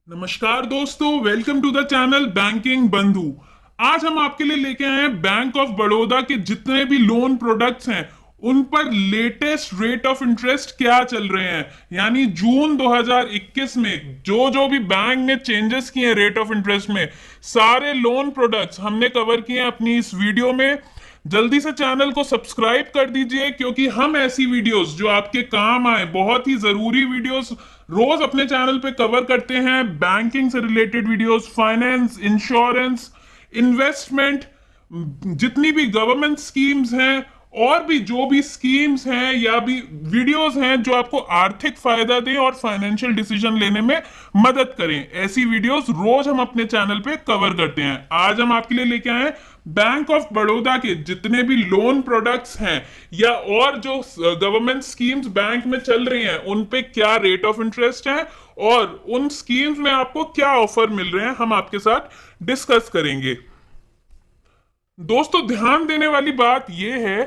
नमस्कार दोस्तों, welcome to the channel banking Bandhu. आज हम आपके लिए लेके आए हैं बैंक ऑफ बड़ौदा के जितने भी लोन प्रोडक्ट्स हैं उन पर लेटेस्ट रेट ऑफ इंटरेस्ट क्या चल रहे हैं। यानी जून 2021 में जो जो भी बैंक ने चेंजेस किए हैं रेट ऑफ इंटरेस्ट में, सारे लोन प्रोडक्ट्स हमने कवर किए हैं अपनी इस वीडियो में। जल्दी से चैनल को सब्सक्राइब कर दीजिए क्योंकि हम ऐसी वीडियोस जो आपके काम आए, बहुत ही जरूरी वीडियोस रोज अपने चैनल पे कवर करते हैं। बैंकिंग से related videos, finance, insurance, investment, जितनी भी गवर्नमेंट स्कीम्स हैं और भी जो भी स्कीम्स हैं या भी वीडियोस हैं जो आपको आर्थिक फायदा दें और फाइनेंशियल डिसीजन लेने में मदद करें, ऐसी वीडियोस रोज हम अपने चैनल पे कवर करते हैं। आज हम आपके लिए लेके आए हैं बैंक ऑफ बड़ौदा के जितने भी लोन प्रोडक्ट्स हैं या और जो गवर्नमेंट स्कीम्स बैंक में चल रही हैं उन पे क्या रेट ऑफ इंटरेस्ट है और उन स्कीम्स में आपको क्या ऑफर मिल रहे हैं, हम आपके साथ डिस्कस करेंगे। दोस्तों, ध्यान देने वाली बात यह है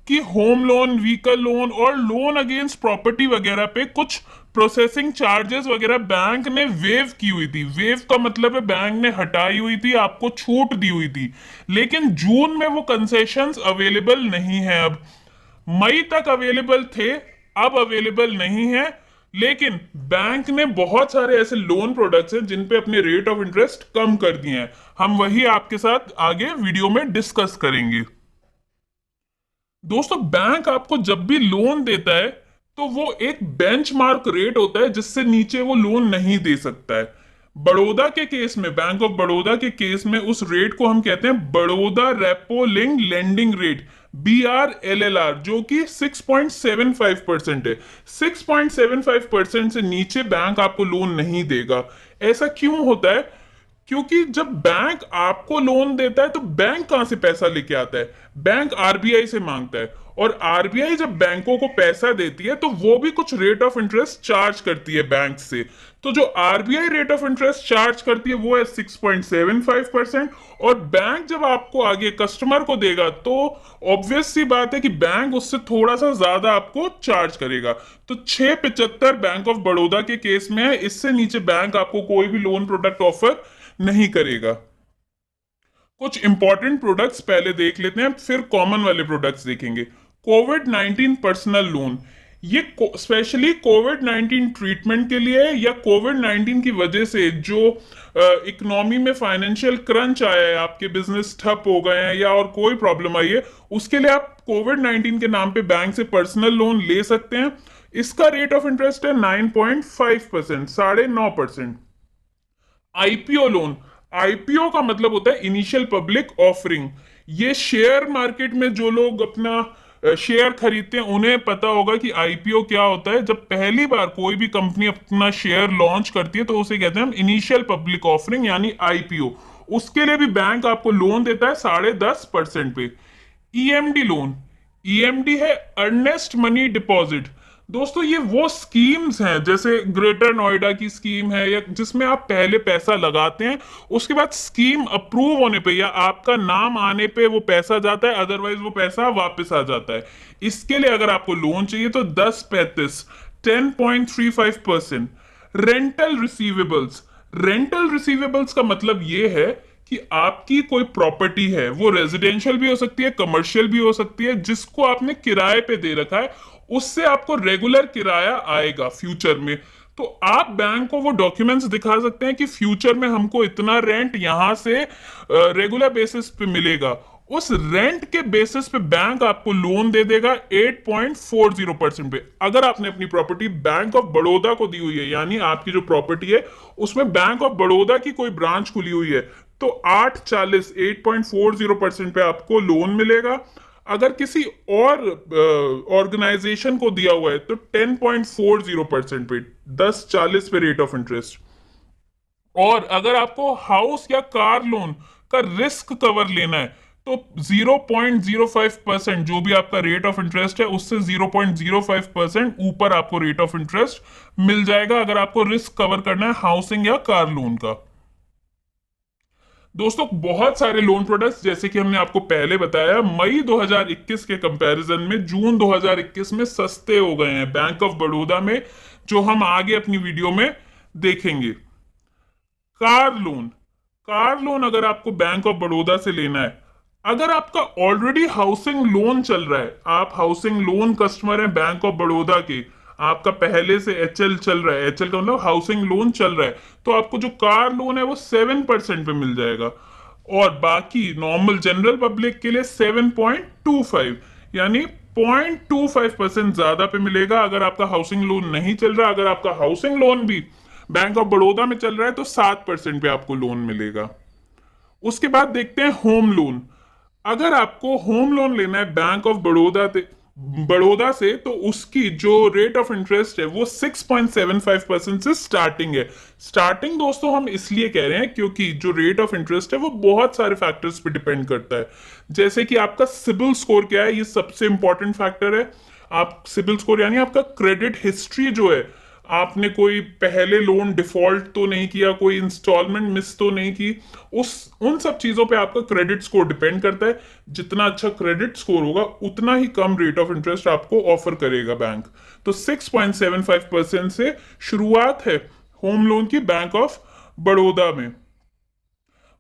कि होम लोन, व्हीकल लोन और लोन अगेंस्ट प्रॉपर्टी वगैरह पे कुछ प्रोसेसिंग चार्जेस वगैरह बैंक ने वेव की हुई थी। वेव का मतलब है बैंक ने हटाई हुई थी, आपको छूट दी हुई थी। लेकिन जून में वो कंसेशंस अवेलेबल नहीं है। अब मई तक अवेलेबल थे, अब अवेलेबल नहीं है। लेकिन बैंक ने बहुत सारे ऐसे लोन प्रोडक्ट्स हैं जिन पे अपने रेट ऑफ इंटरेस्ट कम कर दिए हैं। हम वही आपके साथ आगे वीडियो में डिस्कस करेंगे। दोस्तों, बैंक आपको जब भी लोन देता है तो वो एक बेंचमार्क रेट होता है जिससे नीचे वो लोन नहीं दे सकता है। बड़ौदा के केस में, बैंक ऑफ बड़ौदा के केस में उस रेट को हम कहते हैं Baroda repo link lending rate, BRLLR, जो कि 6.75% है। 6.75% से नीचे बैंक आपको लोन नहीं देगा। ऐसा क्यों होता है? क्योंकि जब बैंक आपको लोन देता है तो बैंक कहां से पैसा लेके आता है? बैंक आरबीआई से मांगता है। और आरबीआई जब बैंकों को पैसा देती है तो वो भी कुछ रेट ऑफ इंटरेस्ट चार्ज करती है बैंक से। तो जो RBI rate of interest charge करती है वो है 6.75%। और बैंक जब आपको आगे कस्टमर को देगा तो ऑब्वियस सी बात है कि बैंक उससे थोड़ा सा ज्यादा आपको चार्ज करेगा। तो 6.75 बैंक ऑफ बड़ौदा के केस में है। इससे नीचे बैंक आपको कोई भी लोन प्रोडक्ट ऑफर नहीं करेगा। कुछ इंपॉर्टेंट प्रोडक्ट्स पहले देख लेते हैं, फिर कॉमन वाले प्रोडक्ट्स देखेंगे। कोविड 19 पर्सनल लोन, ये स्पेशली कोविड 19 ट्रीटमेंट के लिए है या कोविड 19 की वजह से जो इकोनॉमी में फाइनेंशियल क्रंच आया है, आपके बिजनेस ठप हो गए हैं या और कोई प्रॉब्लम आई है, उसके लिए आप कोविड 19 के नाम पे बैंक से पर्सनल लोन ले सकते हैं। इसका रेट ऑफ इंटरेस्ट है 9.5%, 9.5%। आईपीओ लोन, आईपीओ का मतलब होता है इनिशियल पब्लिक ऑफरिंग। ये शेयर मार्केट में जो लोग अपना शेयर खरीदते हैं उन्हें पता होगा कि आईपीओ क्या होता है। जब पहली बार कोई भी कंपनी अपना शेयर लॉन्च करती है तो उसे कहते हैं हम इनिशियल पब्लिक ऑफरिंग यानी आईपीओ। उसके लिए भी बैंक आपको लोन देता है 10.5% पे। ईएमडी लोन, ईएमडी है अर्नेस्ट मनी डिपॉजिट। दोस्तों, ये वो स्कीम्स हैं जैसे ग्रेटर नोएडा की स्कीम है या जिसमें आप पहले पैसा लगाते हैं, उसके बाद स्कीम अप्रूव होने पे या आपका नाम आने पे वो पैसा जाता है, अदरवाइज वो पैसा वापस आ जाता है। इसके लिए अगर आपको लोन चाहिए तो 10.35, 10.35%। रेंटल रिसीवेबल्स, रेंटल रिसीवेबल्स का मतलब ये है कि आपकी कोई प्रॉपर्टी है, वो रेजिडेंशियल भी हो सकती है, कमर्शियल भी हो सकती है, जिसको आपने किराए पे दे रखा है, उससे आपको रेगुलर किराया आएगा फ्यूचर में। तो आप बैंक को वो डॉक्यूमेंट्स दिखा सकते हैं कि फ्यूचर में हमको इतना रेंट यहां से रेगुलर बेसिस पे मिलेगा। उस रेंट के बेसिस पे बैंक आपको लोन दे देगा 8.40% पे। अगर आपने अपनी प्रॉपर्टी बैंक ऑफ बड़ौदा को दी हुई है, यानी आपकी जो प्रॉपर्टी है उसमें बैंक ऑफ बड़ौदा की कोई ब्रांच खुली हुई है, तो 8.40% पे आपको लोन मिलेगा। अगर किसी और ऑर्गेनाइजेशन को दिया हुआ है तो 10.40% पे, 10.40 पे रेट ऑफ इंटरेस्ट। और अगर आपको हाउस या कार लोन का रिस्क कवर लेना है तो 0.05%, जो भी आपका रेट ऑफ इंटरेस्ट है उससे 0.05% ऊपर आपको रेट ऑफ इंटरेस्ट मिल जाएगा अगर आपको रिस्क कवर करना है हाउसिंग या कार लोन का। दोस्तों, बहुत सारे लोन प्रोडक्ट्स जैसे कि हमने आपको पहले बताया, मई 2021 के कंपैरिजन में जून 2021 में सस्ते हो गए हैं बैंक ऑफ बड़ौदा में, जो हम आगे अपनी वीडियो में देखेंगे। कार लोन, कार लोन अगर आपको बैंक ऑफ बड़ौदा से लेना है, अगर आपका ऑलरेडी हाउसिंग लोन चल रहा है, आप हाउसिंग लोन कस्टमर हैं बैंक ऑफ बड़ौदा के, आपका पहले से एचएल चल रहा है, एचएल का मतलब हाउसिंग लोन चल रहा है, तो आपको जो कार लोन है वो 7% पे मिल जाएगा। और बाकी नॉर्मल जनरल पब्लिक के लिए 7.25, यानी 0.25% ज्यादा पे मिलेगा अगर आपका हाउसिंग लोन नहीं चल रहा। अगर आपका हाउसिंग लोन भी बैंक ऑफ बड़ौदा में चल रहा है तो 7% पे आपको लोन मिलेगा। उसके बाद देखते हैं होम लोन। अगर आपको होम लोन लेना है बैंक ऑफ बड़ौदा से, तो उसकी जो रेट ऑफ इंटरेस्ट है वो 6.75% से स्टार्टिंग है। स्टार्टिंग दोस्तों हम इसलिए कह रहे हैं क्योंकि जो रेट ऑफ इंटरेस्ट है वो बहुत सारे फैक्टर्स पे डिपेंड करता है, जैसे कि आपका सिबिल स्कोर क्या है, ये सबसे इंपॉर्टेंट फैक्टर है। आप सिबिल स्कोर यानी आपका क्रेडिट हिस्ट्री जो है, आपने कोई पहले लोन डिफॉल्ट तो नहीं किया, कोई इंस्टॉलमेंट मिस तो नहीं की, उस उन सब चीजों पे आपका क्रेडिट स्कोर डिपेंड करता है। जितना अच्छा क्रेडिट स्कोर होगा उतना ही कम रेट ऑफ इंटरेस्ट आपको ऑफर करेगा बैंक। तो 6.75% से शुरुआत है होम लोन की बैंक ऑफ बड़ौदा में।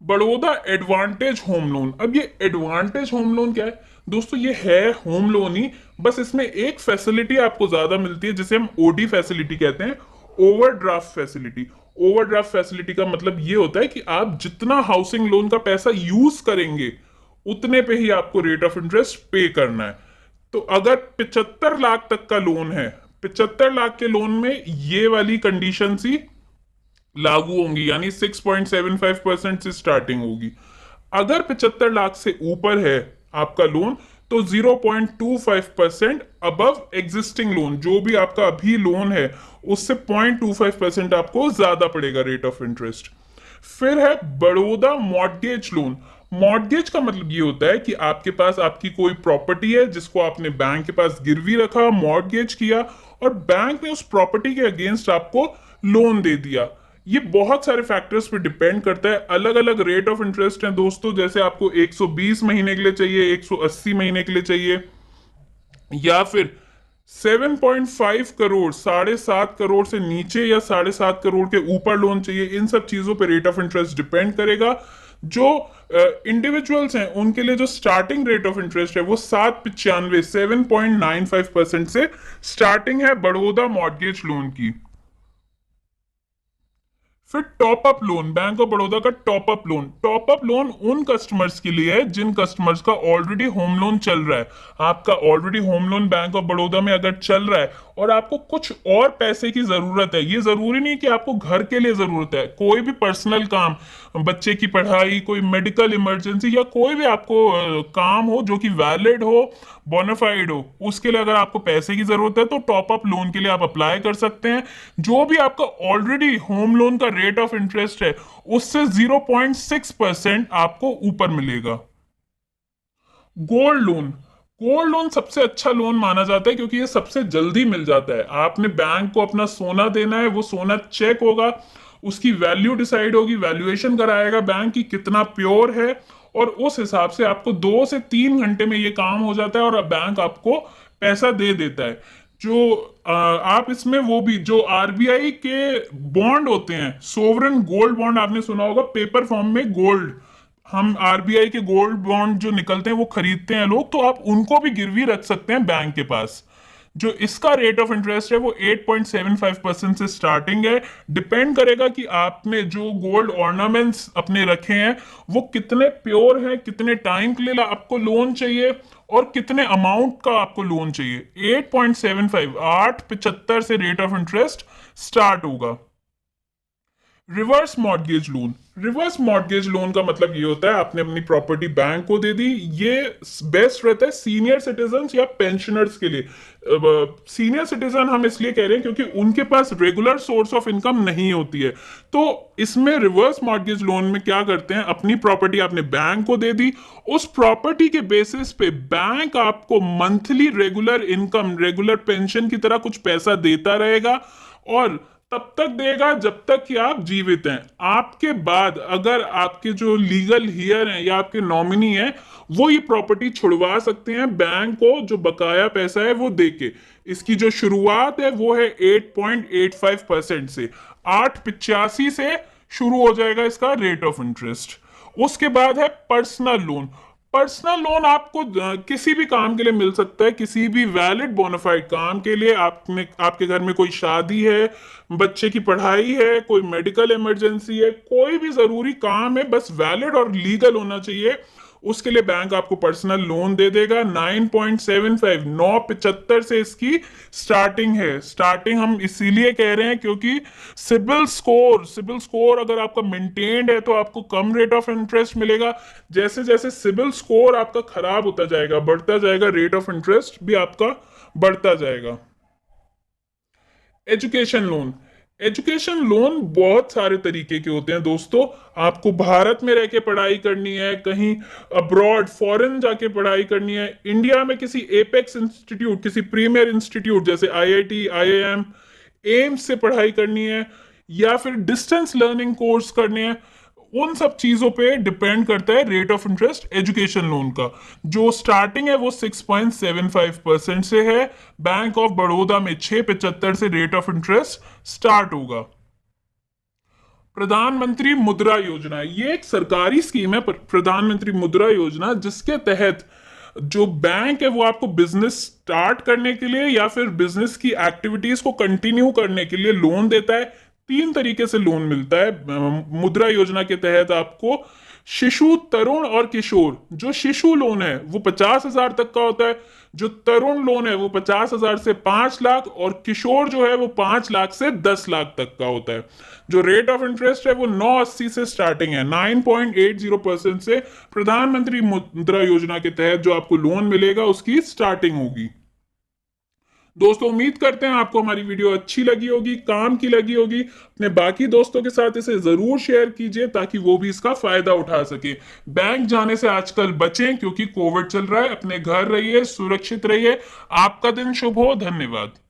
Baroda advantage home loan. अब ये एडवांटेज होम लोन क्या है दोस्तों, ये है होम लोन ही, बस इसमें एक फैसिलिटी आपको ज्यादा मिलती है जिसे हम ओडी फैसिलिटी कहते हैं, ओवरड्राफ्ट फैसिलिटी। ओवरड्राफ्ट फैसिलिटी का मतलब ये होता है कि आप जितना हाउसिंग लोन का पैसा यूज करेंगे उतने पे ही आपको रेट ऑफ इंटरेस्ट पे करना है। तो अगर 75 लाख तक का लोन है, 75 लाख के लोन में ये वाली कंडीशन ही लागू होंगी, यानी 6.75% से स्टार्टिंग होगी। अगर 75 लाख से ऊपर है आपका लोन तो 0.25% अबव एग्जिस्टिंग लोन, जो भी आपका अभी लोन है उससे 0.25% आपको ज्यादा पड़ेगा रेट ऑफ इंटरेस्ट। फिर है बड़ौदा मॉर्गेज लोन। मॉर्गेज का मतलब ये होता है कि आपके पास आपकी कोई प्रॉपर्टी है जिसको आपने बैंक के पास गिरवी रखा, मॉर्गेज किया, और बैंक ने उस प्रॉपर्टी के अगेंस्ट आपको लोन दे दिया। ये बहुत सारे फैक्टर्स पे डिपेंड करता है, अलग अलग रेट ऑफ इंटरेस्ट हैं दोस्तों, जैसे आपको 120 महीने के लिए चाहिए, 180 महीने के लिए चाहिए, या फिर 7.5 करोड़, 7.5 करोड़ से नीचे या 7.5 करोड़ के ऊपर लोन चाहिए। इन सब चीजों पे रेट ऑफ इंटरेस्ट डिपेंड करेगा। जो इंडिविजुअल्स हैं उनके लिए जो स्टार्टिंग रेट ऑफ इंटरेस्ट है वो 7.95% से स्टार्टिंग है बड़ौदा मॉर्गेज लोन की। फिर top up loan, bank of Baroda का top up loan. Top up loan उन कस्टमर्स के लिए है जिन कस्टमर्स का ऑलरेडी होम लोन चल रहा है। आपका already home loan bank of Baroda में अगर चल रहा है और आपको कुछ और पैसे की जरूरत है, ये जरूरी नहीं कि आपको घर के लिए जरूरत है, कोई भी पर्सनल काम, बच्चे की पढ़ाई, कोई मेडिकल इमरजेंसी, या कोई भी आपको काम हो जो कि वैलिड हो, बोनाफाइड हो, उसके लिए अगर आपको पैसे की जरूरत है तो टॉप अप लोन के लिए आप अप्लाई कर सकते हैं। जो भी आपका ऑलरेडी होम लोन का रेट ऑफ इंटरेस्ट है उससे 0.6% आपको ऊपर मिलेगा। गोल्ड लोन, गोल्ड लोन सबसे अच्छा लोन माना जाता है क्योंकि ये सबसे जल्दी मिल जाता है। आपने बैंक को अपना सोना देना है, वो सोना चेक होगा, उसकी वैल्यू डिसाइड होगी, वैल्यूएशन कराएगा बैंक की कितना प्योर है, और उस हिसाब से आपको 2 से 3 घंटे में ये काम हो जाता है और बैंक आपको पैसा दे देता है। जो आप इसमें वो भी जो आरबीआई के बॉन्ड होते हैं, सोवरेन गोल्ड बॉन्ड, आपने सुना होगा, पेपर फॉर्म में गोल्ड, हम आरबीआई के गोल्ड बॉन्ड जो निकलते हैं वो खरीदते हैं लोग, तो आप उनको भी गिरवी रख सकते हैं बैंक के पास। जो इसका रेट ऑफ इंटरेस्ट है वो 8.75% से स्टार्टिंग है। डिपेंड करेगा कि आपने जो गोल्ड ऑर्नामेंट्स अपने रखे हैं वो कितने प्योर हैं, कितने टाइम के लिए आपको लोन चाहिए, और कितने अमाउंट का आपको लोन चाहिए। 8.75, 8.75 से रेट ऑफ इंटरेस्ट स्टार्ट होगा। Reverse mortgage loan, reverse mortgage loan का मतलब ये होता है आपने अपनी प्रॉपर्टी बैंक को दे दी। ये बेस्ट रहता है सीनियर सिटीजन या पेंशनर्स के लिए। सीनियर सिटीजन हम इसलिए कह रहे हैं क्योंकि उनके पास रेगुलर सोर्स ऑफ इनकम नहीं होती है। तो इसमें रिवर्स मॉर्गेज लोन में क्या करते हैं, अपनी प्रॉपर्टी आपने बैंक को दे दी, उस प्रॉपर्टी के बेसिस पे बैंक आपको monthly regular income, regular pension की तरह कुछ पैसा देता रहेगा, और तब तक देगा जब तक कि आप जीवित हैं। आपके बाद अगर आपके जो लीगल हियर हैं या आपके नॉमिनी हैं वो ये प्रॉपर्टी छुड़वा सकते हैं बैंक को जो बकाया पैसा है वो देके। इसकी जो शुरुआत है वो है 8.85% से, 8.85 से शुरू हो जाएगा इसका रेट ऑफ इंटरेस्ट। उसके बाद है पर्सनल लोन। पर्सनल लोन आपको किसी भी काम के लिए मिल सकता है, किसी भी वैलिड बोनाफाइड काम के लिए। आपने आपके घर में कोई शादी है, बच्चे की पढ़ाई है, कोई मेडिकल इमरजेंसी है, कोई भी जरूरी काम है, बस वैलिड और लीगल होना चाहिए, उसके लिए बैंक आपको पर्सनल लोन दे देगा। 9.75 9.75 से इसकी स्टार्टिंग है। स्टार्टिंग हम इसीलिए कह रहे हैं क्योंकि सिबिल स्कोर अगर आपका मेंटेन्ड है तो आपको कम रेट ऑफ इंटरेस्ट मिलेगा। जैसे जैसे सिबिल स्कोर आपका खराब होता जाएगा, बढ़ता जाएगा, रेट ऑफ इंटरेस्ट भी आपका बढ़ता जाएगा। Education loan. एजुकेशन लोन बहुत सारे तरीके के होते हैं दोस्तों। आपको भारत में रह के पढ़ाई करनी है, कहीं अब्रॉड फॉरेन जाके पढ़ाई करनी है, इंडिया में किसी एपेक्स इंस्टीट्यूट, किसी प्रीमियर इंस्टीट्यूट जैसे आईआईटी, आईआईएम, एम्स से पढ़ाई करनी है, या फिर डिस्टेंस लर्निंग कोर्स करने हैं, उन सब चीजों पे डिपेंड करता है rate of interest education loan का। जो स्टार्टिंग है वो 6.75% से है। बैंक ऑफ बड़ौदा में 6.75 से रेट ऑफ इंटरेस्ट स्टार्ट होगा। प्रधानमंत्री मुद्रा योजना, ये एक सरकारी स्कीम है, प्रधानमंत्री मुद्रा योजना, जिसके तहत जो बैंक है वो आपको बिजनेस स्टार्ट करने के लिए या फिर बिजनेस की एक्टिविटीज को कंटिन्यू करने के लिए लोन देता है। 3 तरीके से लोन मिलता है मुद्रा योजना के तहत आपको। शिशु, तरुण और किशोर। जो शिशु लोन है वो 50,000 तक का होता है, जो तरुण लोन है वो 50,000 से 5 लाख, और किशोर जो है वो 5 लाख से 10 लाख तक का होता है। जो रेट ऑफ इंटरेस्ट है वो 9.80 से स्टार्टिंग है, 9.80% से प्रधानमंत्री मुद्रा योजना के तहत जो आपको लोन मिलेगा उसकी स्टार्टिंग होगी। दोस्तों उम्मीद करते हैं आपको हमारी वीडियो अच्छी लगी होगी, काम की लगी होगी। अपने बाकी दोस्तों के साथ इसे जरूर शेयर कीजिए ताकि वो भी इसका फायदा उठा सके। बैंक जाने से आजकल बचें क्योंकि कोविड चल रहा है। अपने घर रहिए, सुरक्षित रहिए। आपका दिन शुभ हो। धन्यवाद।